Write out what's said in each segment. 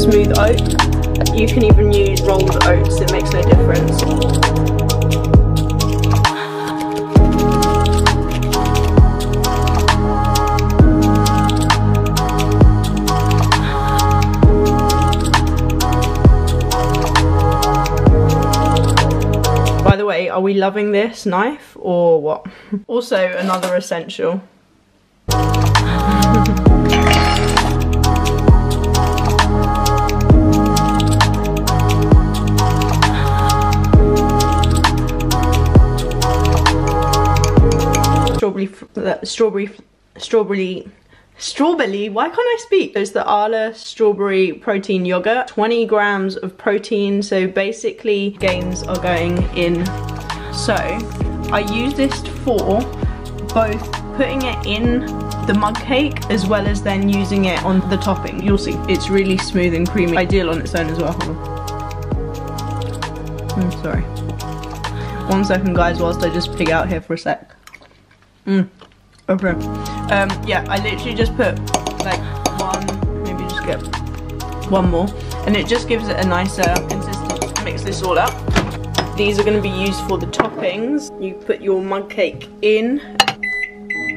smooth oat. You can even use rolled oats, it makes no difference. By the way, are we loving this knife or what? Also, another essential. Strawberry, why can't I speak? There's the Arla strawberry protein yogurt, 20 grams of protein, so basically gains are going in. So I use this for both putting it in the mug cake as well as then using it on the topping. You'll see, it's really smooth and creamy. Ideal on its own as well. Hold on. Sorry. 1 second guys, whilst I just pig out here for a sec. Okay. Yeah, I literally just put like one, maybe just get one more, and it just gives it a nicer consistency. Mix this all up. These are going to be used for the toppings. You put your mug cake in.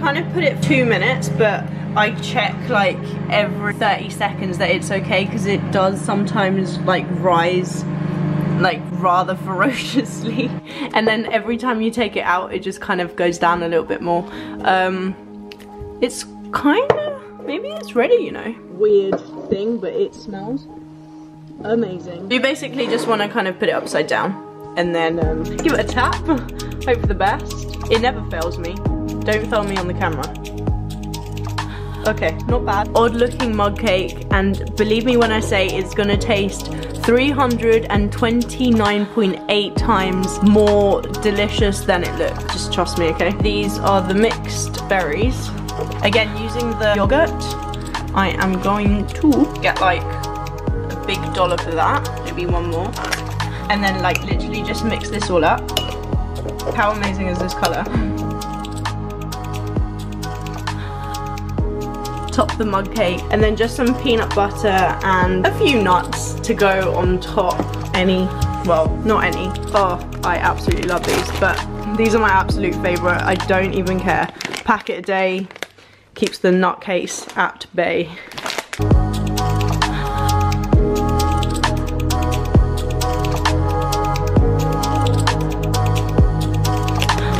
Kind of put it 2 minutes, but I check like every 30 seconds that it's okay, because it does sometimes like rise like rather ferociously, and then every time you take it out it just kind of goes down a little bit more. It's kind of, maybe it's ready, you know. Weird thing, but it smells amazing. You basically just want to kind of put it upside down and then give it a tap. Hope for the best. It never fails me. Don't fail me on the camera. Okay, not bad. Odd looking mug cake, and believe me when I say it's gonna taste 329.8 times more delicious than it looks. Just trust me, okay? These are the mixed berries. Again, using the yogurt, I am going to get like a big dollop of that, maybe one more, and then like literally just mix this all up. How amazing is this color? Top the mug cake, and then just some peanut butter and a few nuts to go on top. Well, not any. Oh, I absolutely love these, but these are my absolute favorite. I don't even care. Packet a day keeps the nut case at bay.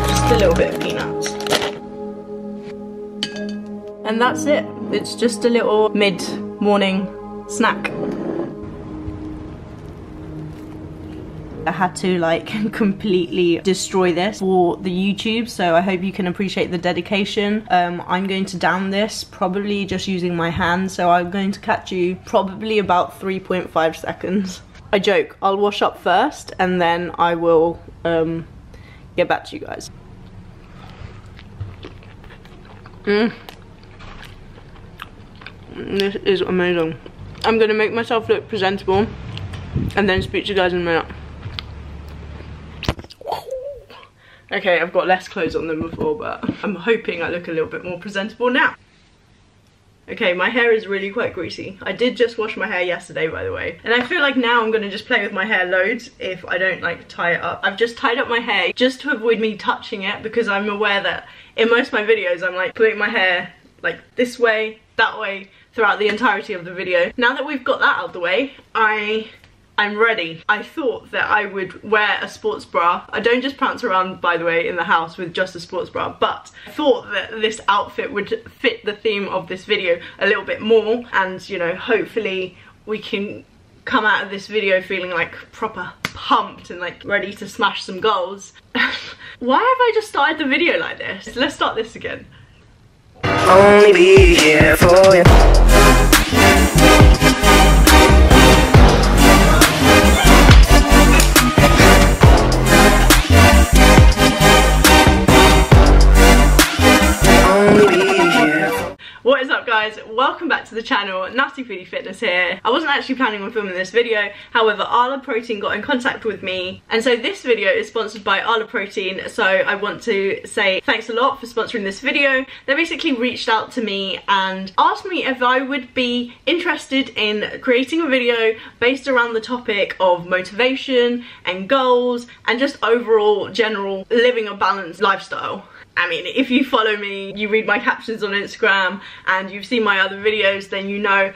Just a little bit of peanuts. And that's it. It's just a little mid-morning snack. I had to like completely destroy this for the YouTube, so I hope you can appreciate the dedication. I'm going to down this probably just using my hand, so I'm going to catch you probably about 3.5 seconds. I joke, I'll wash up first and then I will get back to you guys. This is amazing. I'm gonna make myself look presentable and then speak to you guys in a minute. Okay, I've got less clothes on than before, but I'm hoping I look a little bit more presentable now. Okay, my hair is really quite greasy. I did just wash my hair yesterday, by the way. And I feel like now I'm gonna just play with my hair loads if I don't like tie it up. I've just tied up my hair just to avoid me touching it, because I'm aware that in most of my videos I'm like putting my hair like this way, that way, throughout the entirety of the video. Now that we've got that out of the way, I'm ready. I thought that I would wear a sports bra. I don't just prance around, by the way, in the house with just a sports bra, but I thought that this outfit would fit the theme of this video a little bit more, and you know, hopefully we can come out of this video feeling like proper pumped and like ready to smash some goals. Why have I just started the video like this? Let's start this again. Only be here for you. What is up guys, guys, welcome back to the channel. Nuttyfoodiefitness here. I wasn't actually planning on filming this video, however Arla Protein got in contact with me, and so this video is sponsored by Arla Protein, so I want to say thanks a lot for sponsoring this video. They basically reached out to me and asked me if I would be interested in creating a video based around the topic of motivation and goals and just overall general living a balanced lifestyle. I mean, if you follow me, you read my captions on Instagram, and you've seen my other videos, then you know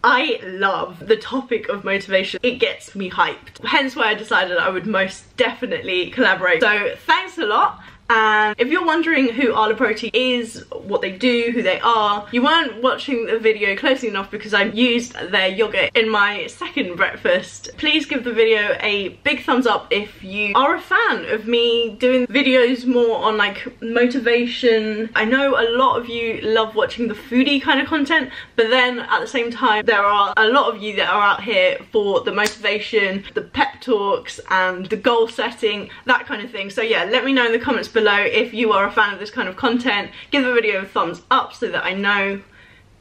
I love the topic of motivation. It gets me hyped. Hence why I decided I would most definitely collaborate. So thanks a lot. And if you're wondering who Arla Protein is, what they do, who they are, you weren't watching the video closely enough because I used their yogurt in my second breakfast. Please give the video a big thumbs up if you are a fan of me doing videos more on like motivation. I know a lot of you love watching the foodie kind of content, but then at the same time there are a lot of you that are out here for the motivation, the pep talks and the goal setting, that kind of thing. So yeah, let me know in the comments below if you are a fan of this kind of content. Give the video a thumbs up so that I know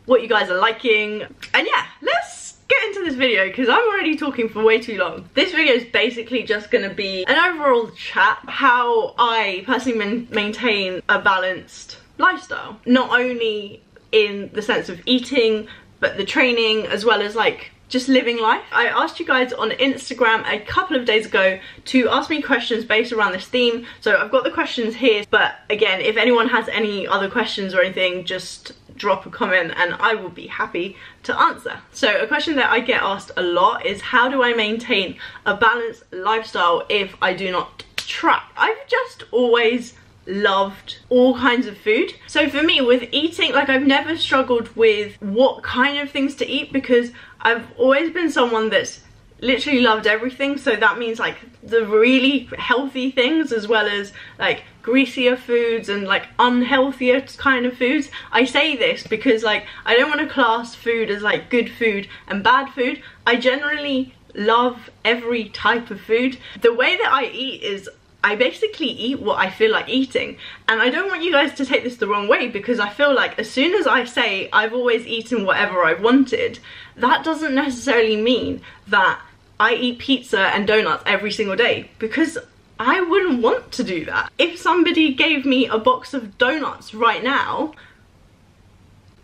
what you guys are liking. And yeah, let's get into this video because I'm already talking for way too long. This video is basically just going to be an overall chat how I personally maintain a balanced lifestyle, not only in the sense of eating but the training as well as like just living life. I asked you guys on Instagram a couple of days ago to ask me questions based around this theme, so I've got the questions here, but again, if anyone has any other questions or anything, just drop a comment and I will be happy to answer. So a question that I get asked a lot is, how do I maintain a balanced lifestyle if I do not track? I've just always loved all kinds of food. So for me with eating, like I've never struggled with what kind of things to eat because I've always been someone that's literally loved everything. So that means like the really healthy things as well as like greasier foods and like unhealthier kind of foods. I say this because like I don't want to class food as like good food and bad food. I generally love every type of food. The way that I eat is I basically eat what I feel like eating, and I don't want you guys to take this the wrong way because I feel like as soon as I say I've always eaten whatever I wanted, that doesn't necessarily mean that I eat pizza and donuts every single day, because I wouldn't want to do that. If somebody gave me a box of donuts right now,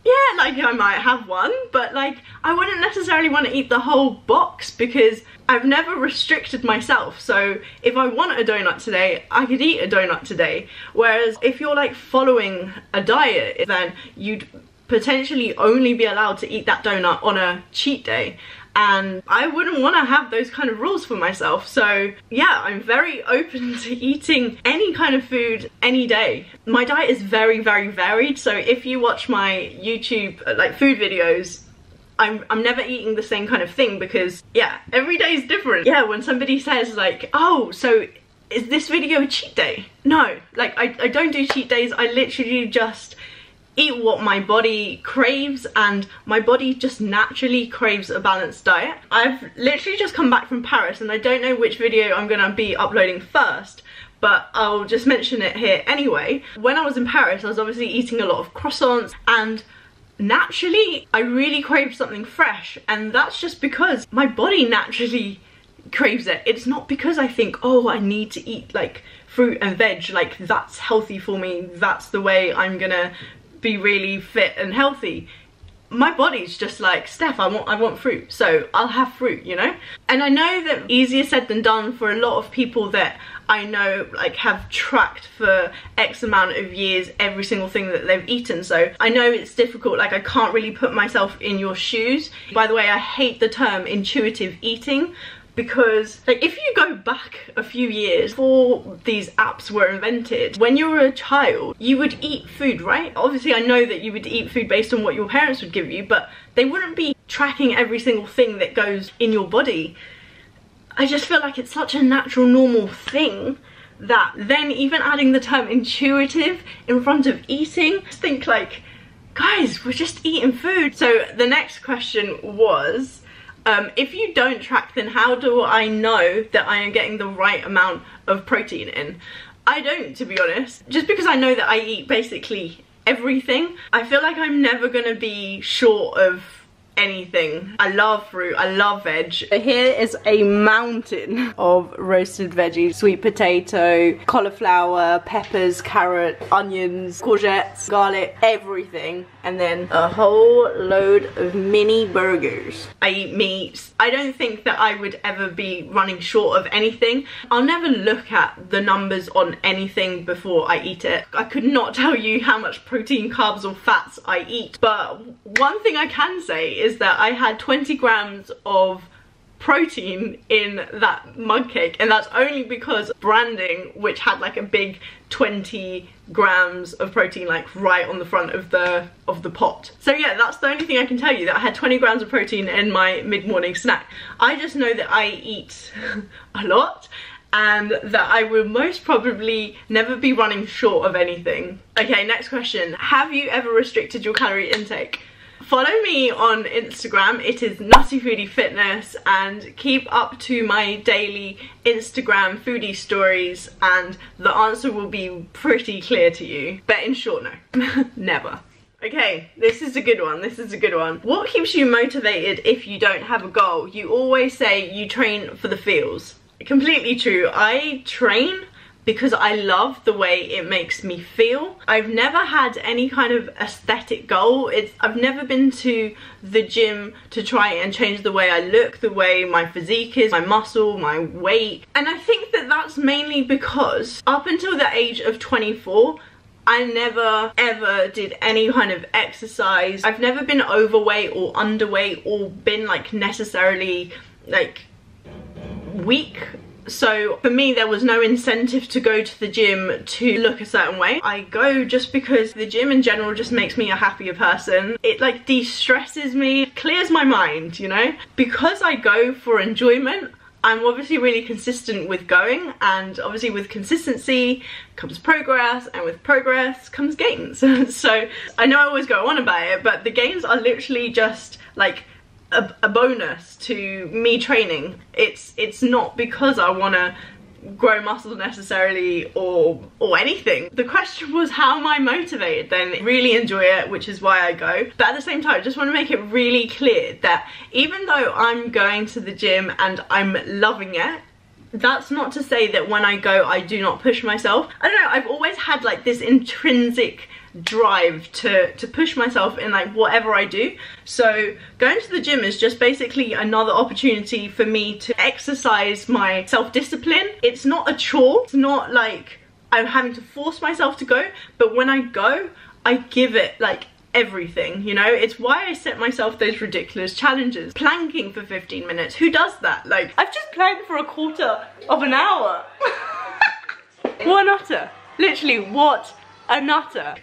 yeah, like I might have one, but like I wouldn't necessarily want to eat the whole box because I've never restricted myself. So if I want a donut today, I could eat a donut today. Whereas if you're like following a diet, then you'd potentially only be allowed to eat that donut on a cheat day. And I wouldn't want to have those kind of rules for myself. So yeah, I'm very open to eating any kind of food any day. My diet is very, very varied. So if you watch my YouTube like food videos, I'm never eating the same kind of thing because yeah, every day is different. Yeah, when somebody says like, oh, so is this video a cheat day? No, like I don't do cheat days. I literally just eat what my body craves, and my body just naturally craves a balanced diet. I've literally just come back from Paris and I don't know which video I'm gonna be uploading first, but I'll just mention it here anyway. When I was in Paris, I was obviously eating a lot of croissants, and naturally I really craved something fresh, and that's just because my body naturally craves it. It's not because I think, oh, I need to eat like fruit and veg, like that's healthy for me, that's the way I'm gonna be really fit and healthy. My body's just like, Steph, I want fruit, so I'll have fruit, you know? And I know that easier said than done for a lot of people that I know like have tracked for X amount of years every single thing that they've eaten, so I know it's difficult. Like I can't really put myself in your shoes. By the way, I hate the term intuitive eating, because like if you go back a few years before these apps were invented, when you were a child you would eat food, right? Obviously I know that you would eat food based on what your parents would give you, but they wouldn't be tracking every single thing that goes in your body. I just feel like it's such a natural, normal thing that then even adding the term intuitive in front of eating, I just think like, guys, we're just eating food. So the next question was, if you don't track, then how do I know that I am getting the right amount of protein in? I don't, to be honest. Just because I know that I eat basically everything. I feel like I'm never gonna be short of anything. I love fruit, I love veg. Here is a mountain of roasted veggies: sweet potato, cauliflower, peppers, carrot, onions, courgettes, garlic, everything. And then a whole load of mini burgers. I eat meat. I don't think that I would ever be running short of anything. I'll never look at the numbers on anything before I eat it. I could not tell you how much protein, carbs or fats I eat, but one thing I can say is that I had 20 grams of protein in that mug cake, and that's only because branding, which had like a big 20 grams of protein like right on the front of the pot. So yeah, that's the only thing I can tell you, that I had 20 grams of protein in my mid-morning snack. I just know that I eat a lot and that I will most probably never be running short of anything. Okay, next question. Have you ever restricted your calorie intake? Follow me on Instagram, it is Nuttyfoodiefitness, and keep up to my daily Instagram foodie stories and the answer will be pretty clear to you. But in short, no. Never. Okay, this is a good one, this is a good one. What keeps you motivated if you don't have a goal? You always say you train for the feels. Completely true. I train because I love the way it makes me feel. I've never had any kind of aesthetic goal. I've never been to the gym to try and change the way I look, the way my physique is, my muscle, my weight. And I think that that's mainly because up until the age of 24, I never ever did any kind of exercise. I've never been overweight or underweight or been like necessarily like weak. So for me, there was no incentive to go to the gym to look a certain way. I go just because the gym in general just makes me a happier person. It like de-stresses me, clears my mind, you know? Because I go for enjoyment, I'm obviously really consistent with going, and obviously with consistency comes progress, and with progress comes gains. So I know I always go on about it, but the gains are literally just like a bonus to me training. It's not because I want to grow muscle necessarily or anything. The question was, how am I motivated then? Really enjoy it, which is why I go. But at the same time, I just want to make it really clear that even though I'm going to the gym and I'm loving it, that's not to say that when I go I do not push myself. I don't know, I've always had like this intrinsic drive to push myself in like whatever I do. So going to the gym is just basically another opportunity for me to exercise my self-discipline. It's not a chore, it's not like I'm having to force myself to go, but when I go, I give it like everything, you know? It's why I set myself those ridiculous challenges. Planking for 15 minutes, who does that? Like, I've just planked for a quarter of an hour. What a nutter. Literally, what a nutter.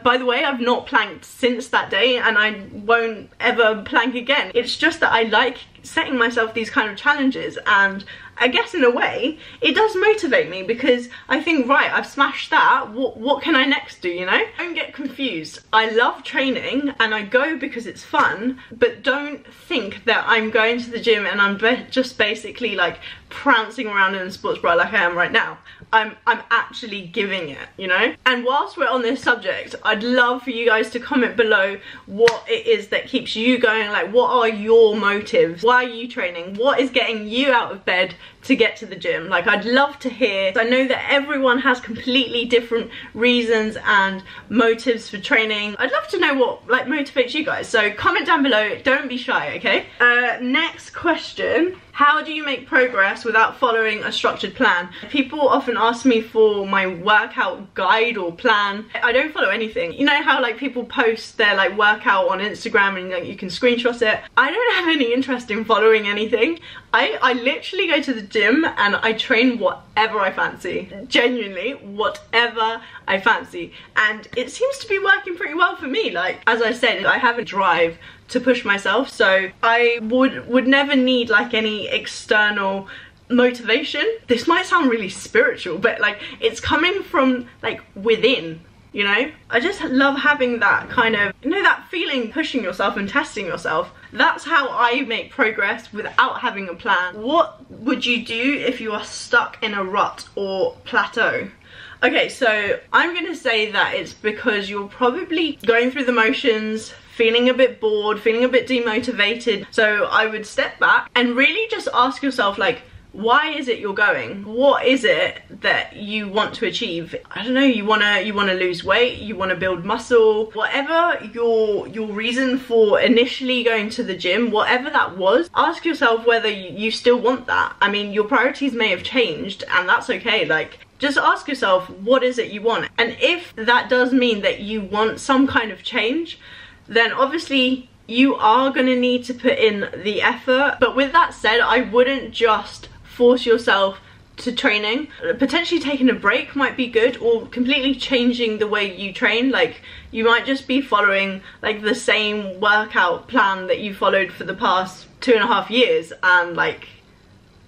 By the way, I've not planked since that day and I won't ever plank again. It's just that I like setting myself these kind of challenges, and I guess in a way it does motivate me because I think, right, I've smashed that, what can I next do, you know? Don't get confused. I love training and I go because it's fun, but don't think that I'm going to the gym and I'm just basically like prancing around in a sports bra like I am right now. I'm actually giving it, you know? And whilst we're on this subject, I'd love for you guys to comment below what it is that keeps you going. Like, what are your motives? Why are you training? What is getting you out of bed to get to the gym? Like, I'd love to hear. I know that everyone has completely different reasons and motives for training. I'd love to know what like motivates you guys. So comment down below, don't be shy, okay? Next question. How do you make progress without following a structured plan? People often ask me for my workout guide or plan. I don't follow anything. You know how like people post their like workout on Instagram and like you can screenshot it? I don't have any interest in following anything. I literally go to the gym and I train whatever I fancy. Genuinely, whatever I fancy. And it seems to be working pretty well for me. Like, as I said, I have a drive to push myself, so I would never need like any external motivation. This might sound really spiritual, but like it's coming from like within. you know? I just love having that kind of, you know, that feeling, pushing yourself and testing yourself. That's how I make progress without having a plan. What would you do if you are stuck in a rut or plateau? Okay, so I'm gonna say that it's because you're probably going through the motions, feeling a bit bored, feeling a bit demotivated. So I would step back and really just ask yourself, like, why is it you're going? What is it that you want to achieve? I don't know, you wanna lose weight, you wanna build muscle, whatever your reason for initially going to the gym, whatever that was, ask yourself whether you still want that. I mean, your priorities may have changed, and that's okay. Like, just ask yourself, what is it you want? And if that does mean that you want some kind of change, then obviously you are gonna need to put in the effort. But with that said, I wouldn't just force yourself to training. Potentially taking a break might be good, or completely changing the way you train. Like, you might just be following like the same workout plan that you followed for the past 2.5 years, and like,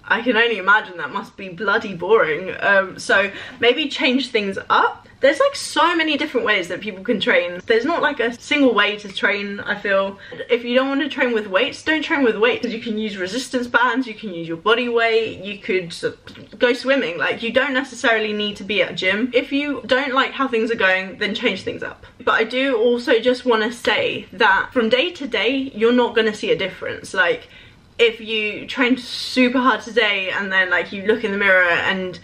I can only imagine that must be bloody boring. So maybe change things up. There's like so many different ways that people can train. There's not like a single way to train, I feel. If you don't want to train with weights, don't train with weights. You can use resistance bands, you can use your body weight, you could go swimming. Like, you don't necessarily need to be at a gym. If you don't like how things are going, then change things up. But I do also just want to say that from day to day, you're not going to see a difference. Like, if you train super hard today and then like you look in the mirror and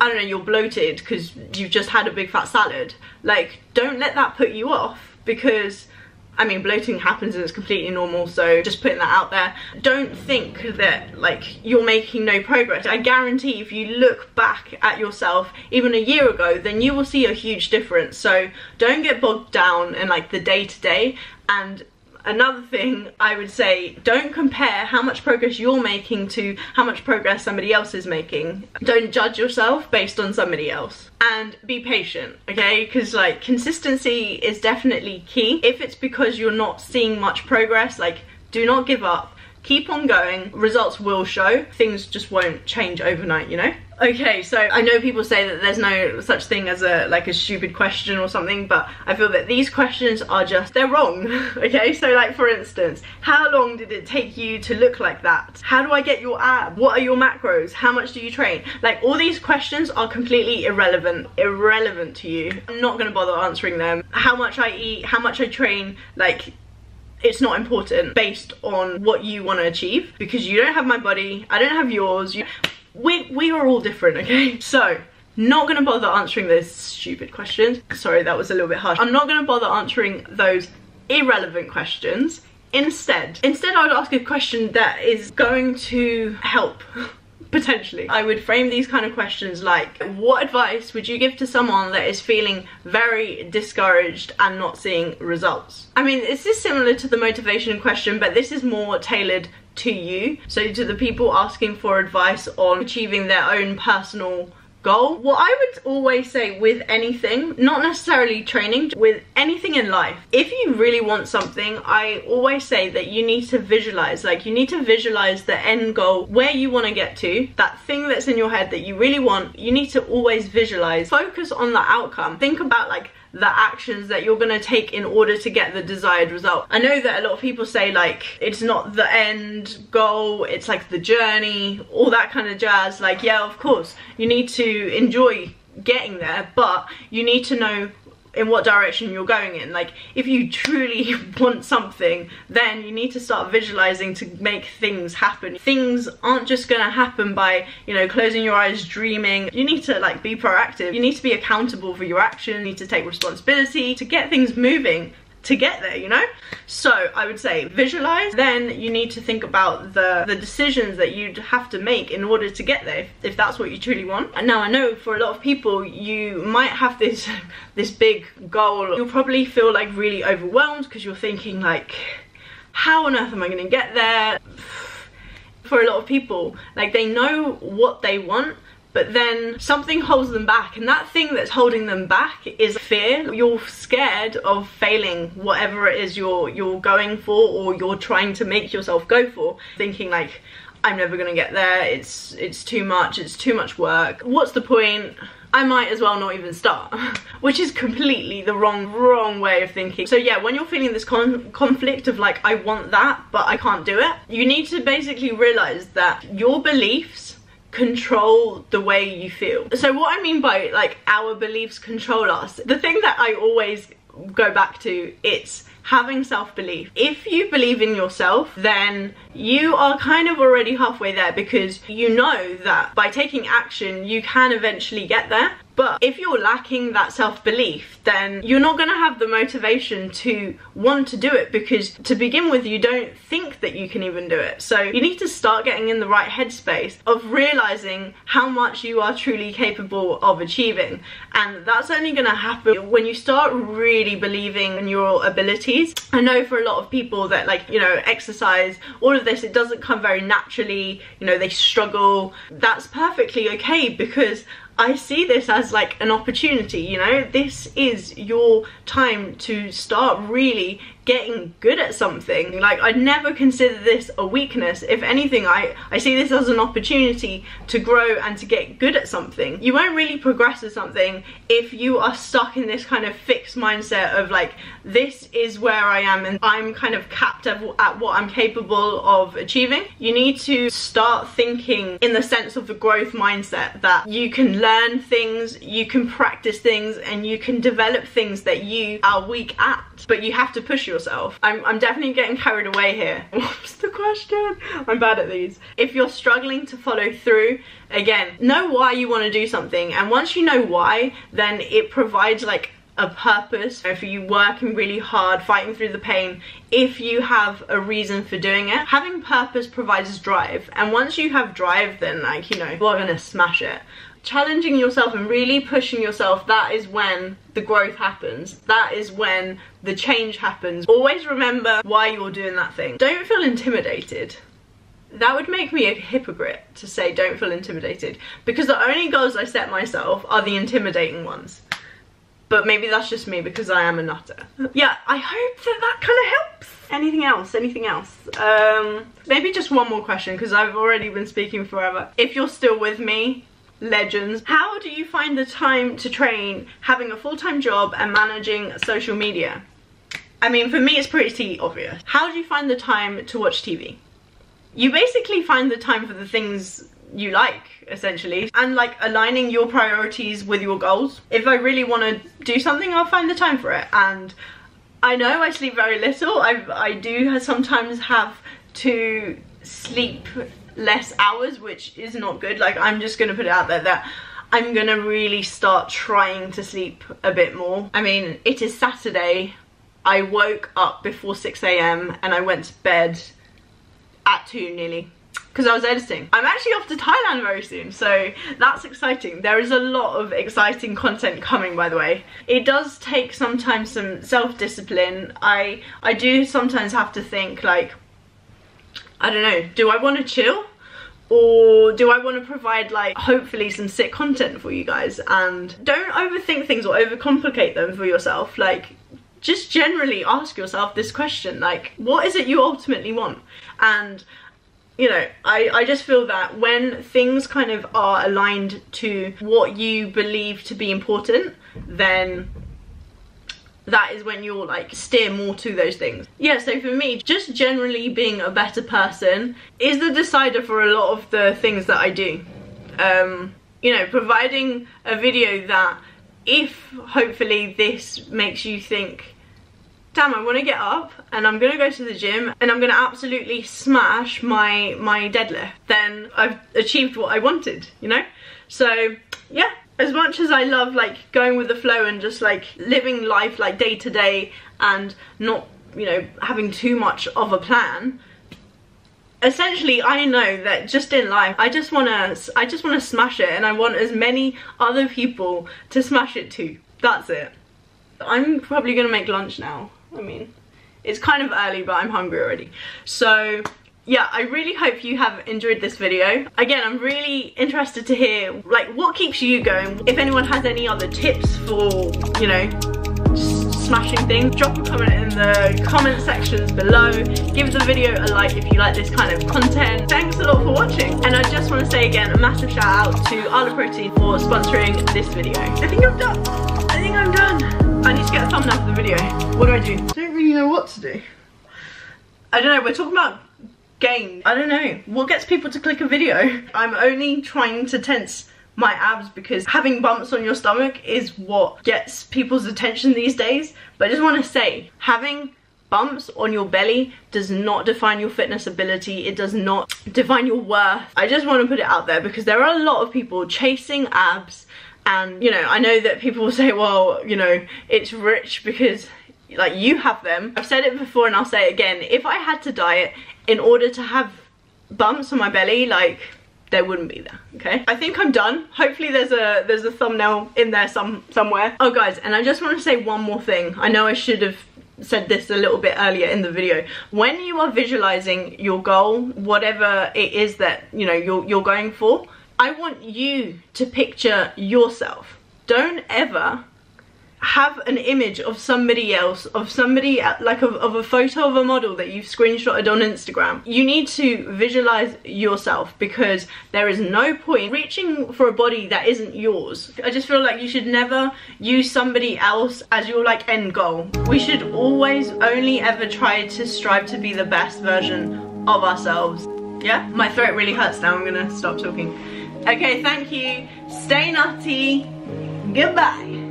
I don't know, you're bloated because you've just had a big fat salad, like, don't let that put you off, because I mean, bloating happens and it's completely normal, so just putting that out there. Don't think that like you're making no progress. I guarantee if you look back at yourself even a year ago, then you will see a huge difference. So don't get bogged down in like the day-to-day. And another thing I would say, don't compare how much progress you're making to how much progress somebody else is making. Don't judge yourself based on somebody else. And be patient, okay? Because like, consistency is definitely key. If it's because you're not seeing much progress, like, do not give up. Keep on going. Results will show. Things just won't change overnight, you know? Okay, so I know people say that there's no such thing as a stupid question or something, but I feel that these questions are just, they're wrong. Okay, so like, for instance, how long did it take you to look like that? How do I get your ab? What are your macros? How much do you train? Like, all these questions are completely irrelevant to you. I'm not gonna bother answering them. How much I eat, how much I train, like, it's not important based on what you want to achieve, because you don't have my body, I don't have yours. We are all different, okay? So, not gonna bother answering those stupid questions. Sorry, that was a little bit harsh. I'm not gonna bother answering those irrelevant questions. Instead I would ask a question that is going to help. Potentially. I would frame these kind of questions like, what advice would you give to someone that is feeling very discouraged and not seeing results? I mean, this is similar to the motivation question, but this is more tailored to you. So to the people asking for advice on achieving their own personal goal. What I would always say with anything, not necessarily training, with anything in life, if you really want something, I always say that you need to visualize. Like, you need to visualize the end goal, where you want to get to, that thing that's in your head that you really want. You need to always visualize. Focus on the outcome. Think about like the actions that you're gonna take in order to get the desired result. I know that a lot of people say like, it's not the end goal, it's like the journey, all that kind of jazz. Like, yeah, of course, you need to enjoy getting there, but you need to know in what direction you're going in. Like, if you truly want something, then you need to start visualizing to make things happen. Things aren't just gonna happen by, you know, closing your eyes dreaming. You need to like be proactive. You need to be accountable for your action. You need to take responsibility to get things moving to get there, you know? So I would say visualize, then you need to think about the decisions that you'd have to make in order to get there, if that's what you truly want. And now I know for a lot of people, you might have this big goal. You'll probably feel like really overwhelmed because you're thinking like, how on earth am I gonna get there? For a lot of people, like, they know what they want, but then something holds them back, and that thing that's holding them back is fear. You're scared of failing whatever it is you're going for, or you're trying to make yourself go for, thinking like, I'm never gonna get there, it's too much work, what's the point, I might as well not even start. Which is completely the wrong way of thinking. So yeah, when you're feeling this conflict of like, I want that but I can't do it, you need to basically realize that your beliefs control the way you feel. So what I mean by like our beliefs control us, the thing that I always go back to, it's having self-belief. If you believe in yourself, then you are kind of already halfway there, because you know that by taking action you can eventually get there. But if you're lacking that self-belief, then you're not going to have the motivation to want to do it, because to begin with you don't think that you can even do it. So you need to start getting in the right headspace of realizing how much you are truly capable of achieving, and that's only going to happen when you start really believing in your abilities. I know for a lot of people that, like, you know, exercise, all of this, it doesn't come very naturally, you know, they struggle. That's perfectly okay, because I see this as like an opportunity, you know. This is your time to start really getting good at something. Like, I'd never consider this a weakness. If anything, I see this as an opportunity to grow and to get good at something. You won't really progress at something if you are stuck in this kind of fixed mindset of like, this is where I am and I'm kind of capped at what I'm capable of achieving. You need to start thinking in the sense of the growth mindset, that you can learn things, you can practice things, and you can develop things that you are weak at, but you have to push yourself. I'm definitely getting carried away here. What's the question? I'm bad at these. If you're struggling to follow through, again, know why you want to do something, and once you know why, then it provides like a purpose. If you working really hard, fighting through the pain, if you have a reason for doing it, having purpose provides drive, and once you have drive, then like, you know, you're gonna smash it. Challenging yourself and really pushing yourself, that is when the growth happens. That is when the change happens. Always remember why you're doing that thing. Don't feel intimidated. That would make me a hypocrite to say don't feel intimidated, because the only goals I set myself are the intimidating ones. But maybe that's just me, because I am a nutter. Yeah, I hope that kind of helps. Anything else? Anything else? Maybe just one more question, because I've already been speaking forever. If you're still with me, legends, how do you find the time to train, having a full-time job and managing social media? I mean, for me it's pretty obvious. How do you find the time to watch TV? You basically find the time for the things you like, essentially, and like aligning your priorities with your goals. If I really want to do something, I'll find the time for it. And I know I sleep very little. I do sometimes have to sleep less hours, which is not good. Like, I'm just gonna put it out there that I'm gonna really start trying to sleep a bit more. I mean, it is Saturday. I woke up before 6 AM and I went to bed at 2 nearly, because I was editing. I'm actually off to Thailand very soon, so that's exciting. There is a lot of exciting content coming, by the way. It does take sometimes some self-discipline. I do sometimes have to think, like, I don't know, do I want to chill? Or do I want to provide, like, hopefully some sick content for you guys? And don't overthink things or overcomplicate them for yourself. Like, just generally ask yourself this question, like, what is it you ultimately want? And, you know, I just feel that when things kind of are aligned to what you believe to be important, then that is when you'll like steer more to those things. Yeah, so for me, just generally being a better person is the decider for a lot of the things that I do. You know, providing a video that, if hopefully this makes you think, damn, I want to get up and I'm gonna go to the gym and I'm gonna absolutely smash my deadlift, then I've achieved what I wanted, you know? So yeah, as much as I love like going with the flow and just like living life like day to day and not, you know, having too much of a plan, essentially I know that just in life I just wanna smash it, and I want as many other people to smash it too. That's it. I'm probably gonna make lunch now. I mean, it's kind of early, but I'm hungry already. So yeah, I really hope you have enjoyed this video. Again, I'm really interested to hear like what keeps you going. If anyone has any other tips for, you know, just smashing thing. Drop a comment in the comment sections below. Give the video a like if you like this kind of content. Thanks a lot for watching. And I just want to say again, a massive shout out to Arla Protein for sponsoring this video. I think I'm done. I think I'm done. I need to get a thumbnail for the video. What do? I don't really know what to do. I don't know, we're talking about gain. I don't know. What gets people to click a video? I'm only trying to tense my abs because having bumps on your stomach is what gets people's attention these days. But I just want to say, having bumps on your belly does not define your fitness ability. It does not define your worth. I just want to put it out there because there are a lot of people chasing abs, and you know, I know that people will say, well, you know, it's rich because like you have them. I've said it before and I'll say it again. If I had to diet in order to have bumps on my belly, like, there wouldn't be there, okay? I think I'm done. Hopefully there's a thumbnail in there somewhere. Oh guys, and I just want to say one more thing. I know I should have said this a little bit earlier in the video. When you are visualizing your goal, whatever it is that, you know, you're going for, I want you to picture yourself. Don't ever have an image of somebody else, of somebody like of a photo of a model that you've screenshotted on Instagram. You need to visualize yourself because there is no point reaching for a body that isn't yours. I just feel like you should never use somebody else as your like end goal. We should always only ever try to strive to be the best version of ourselves. Yeah, my throat really hurts now. I'm gonna stop talking. Okay, thank you. Stay nutty. Goodbye.